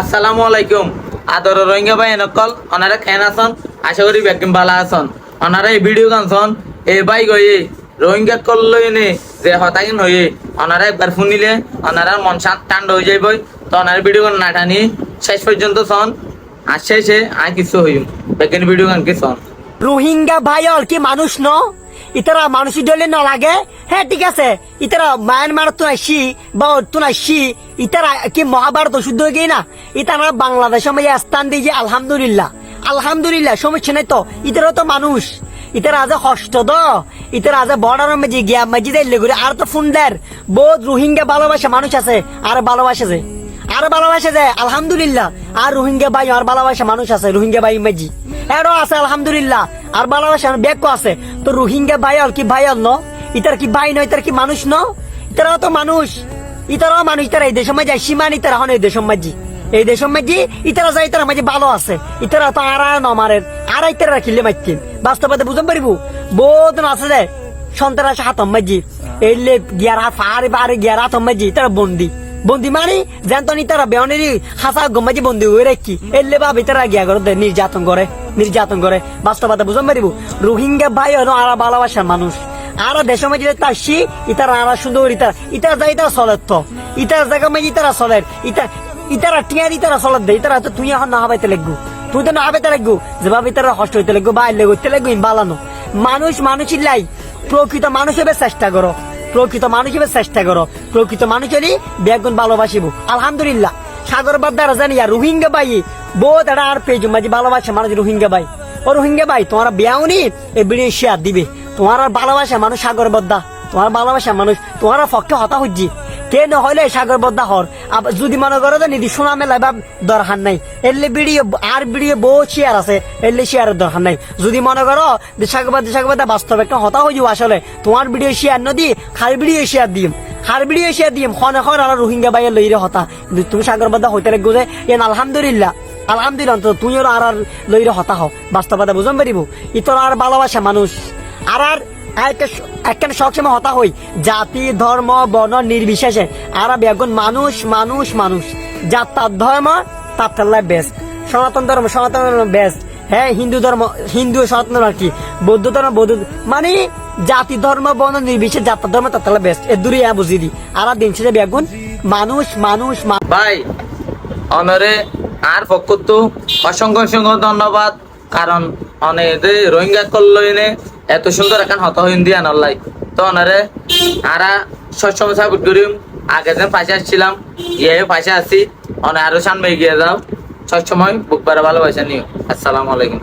আসসালামু আলাইকুম। আদর রোহিঙ্গা ভাই নকল ওনারা খেন আসন, আশা করি বেকিম বালা আসন। ওনারা এই ভিডিও গানছন এই ভাই গয়ে রোহিঙ্গা করলই নে যে হতাগিন হয়ে ওনারা একবার শুনিলে ওনারা মন শান্ত ঠান্ডা হয়ে যাইব। তো ওনার ভিডিও গান না টানি শেষ পর্যন্ত শোন, আর শেষে আর কিছু হইম বেকিন ভিডিও গান কি শোন। রোহিঙ্গা ভাই আর কি মানুষ ন ইতারা মানুষই ডলে না লাগে। হ্যাঁ ঠিক আছে, ইতারা মায়ানমার তো আসি বা তো আসি, ইতারা কি মহাভারত শুদ্ধ হয়ে গিয়ে না, ইতারা বাংলাদেশের মধ্যে স্থান দিয়ে আলহামদুলিল্লাহ আলহামদুলিল্লাহ সমস্যা নাই। তো ইতারাও তো মানুষ, ইতারা আজ হষ্ট দ ইতারা আজ বর্ডার মাঝে গিয়া মাঝে যাইলে ঘুরে আর তো ফুন্ডার বহুত রোহিঙ্গা ভালোবাসা মানুষ আছে আর ভালোবাসা যায় আর ভালোবাসা যায় আলহামদুলিল্লাহ। আর রোহিঙ্গা ভাই আর ভালোবাসা মানুষ আছে, রোহিঙ্গা ভাই মাঝি এরও আছে আলহামদুলিল্লাহ আর ভালোবাসা ব্যাগও আছে। তো রোহিঙ্গা ভাই আর কি ভাই আর ন ইতার কি ভাই ন, ইতার কি মানুষ ন, ইতারাও তো মানুষ, ইতারাও মানুষ। ইতারা এই দেশের মাঝে সীমান ইতারা হন এই দেশের মাঝি, এই দেশের মাঝি ইতারা যায় ইতারা মাঝে ভালো আছে। ইতারা তো আর নমারের আর ইতারা কিনলে মাইতিন বাস্তবতা বুঝতে পারিব। বহুত আছে যে সন্ত্রাস হাতম মাঝি এলে গিয়ার হাত ফাড়ে বাড়ে গিয়ার হাতম মাঝি ইতারা বন্দি বন্দি মানে জানতনি তারা বেহনেরই হাসা গম্মাজি বন্দি হয়ে রাখি এলে ভাবি তারা গিয়া করে নির্যাতন করে বাস্তবতা বুঝতে পারিব। রোহিঙ্গা ভাই হলো আর ভালোবাসার মানুষ আর দেশের মাঝে তাসি ইতারা আর সুন্দর ইতারা যাই ইতারা চলের তো ইতারা জায়গা মাঝে ইতারা চলের ইতারা টিয়ার ইতারা চলের দে ইতারা তো তুই এখন না হাবাইতে লাগবো, তুই তো না হাবাইতে লাগবো যে ভাবি তারা হস্ত হইতে লাগবো বাইরে হইতে লাগবো বালানো মানুষ মানুষের লাই প্রকৃত মানুষ হবে চেষ্টা করো, প্রকৃত মানুষ হিসেবে চেষ্টা করো, প্রকৃত মানুষেরই বেগুন ভালোবাসিব আলহামদুলিল্লাহ। সাগর বাদ্দারা জানি আর রোহিঙ্গা ভাই বহুত এটা আর পেজ মাঝে ভালোবাসা মানুষ রোহিঙ্গা ভাই। ও রোহিঙ্গা ভাই তোমার বিয়াও নি এই বিড়ি শেয়ার দিবে, তোমার আর ভালোবাসা মানুষ সাগর বদ্দা, তোমার ভালোবাসা মানুষ তোমার পক্ষে হতা হচ্ছি কে নহলে সাগর বদ্দা হর। যদি মনে করো যে নিধি সোনা মেলা বা দরকার নাই এলে ভিডিও আর ভিডিও বহু শেয়ার আছে এলে শেয়ারের দরকার নাই। যদি মনে করো সাগরবাদ বাস্তব একটা হতা হয়ে যাবো আসলে তোমার ভিডিও শেয়ার নদী খার ভিডিও শেয়ার দিম খনে খন আর রোহিঙ্গা বাইয়ের লইরে হতা তুমি সাগরবাদ হইতে লাগবো যে এন আলহামদুলিল্লাহ তুই আর লইরে হতা হও বাস্তবতা বুঝন পারিব। ইতর আর ভালোবাসা মানুষ আর একটা সবসময় হতা হই জাতি ধর্ম বর্ণ নির্বিশেষে আর বেগুন মানুষ মানুষ মানুষ যার তার ধর্ম তার তাল্লায় বেস্ট, সনাতন ধর্ম বেস্ট। হ্যাঁ হিন্দু সনাতন আর কি বৌদ্ধ ধর্ম বৌদ্ধ মানে জাতি ধর্ম বর্ণ নির্বিশেষে যাত্রা ধর্ম তার তাল্লা বেস্ট এর দূরে বুঝিয়ে দিই আর দিন শেষে বেগুন মানুষ মানুষ ভাই অনরে আর পক্ষ তো অসংখ্য ধন্যবাদ, কারণ অনেক রোহিঙ্গা করলই নে এত সুন্দর এখন হত হইন দিয়া নল্লাই। তো ওনারে আরা সবসময় সাপোর্ট করিম, আগে যেন পাশে আসছিলাম ইয়ে পাশে আসি অনেক আরো সামনে এগিয়ে যাও, সবসময় বুক পারা ভালোবাসা নিও। আসসালামু আলাইকুম।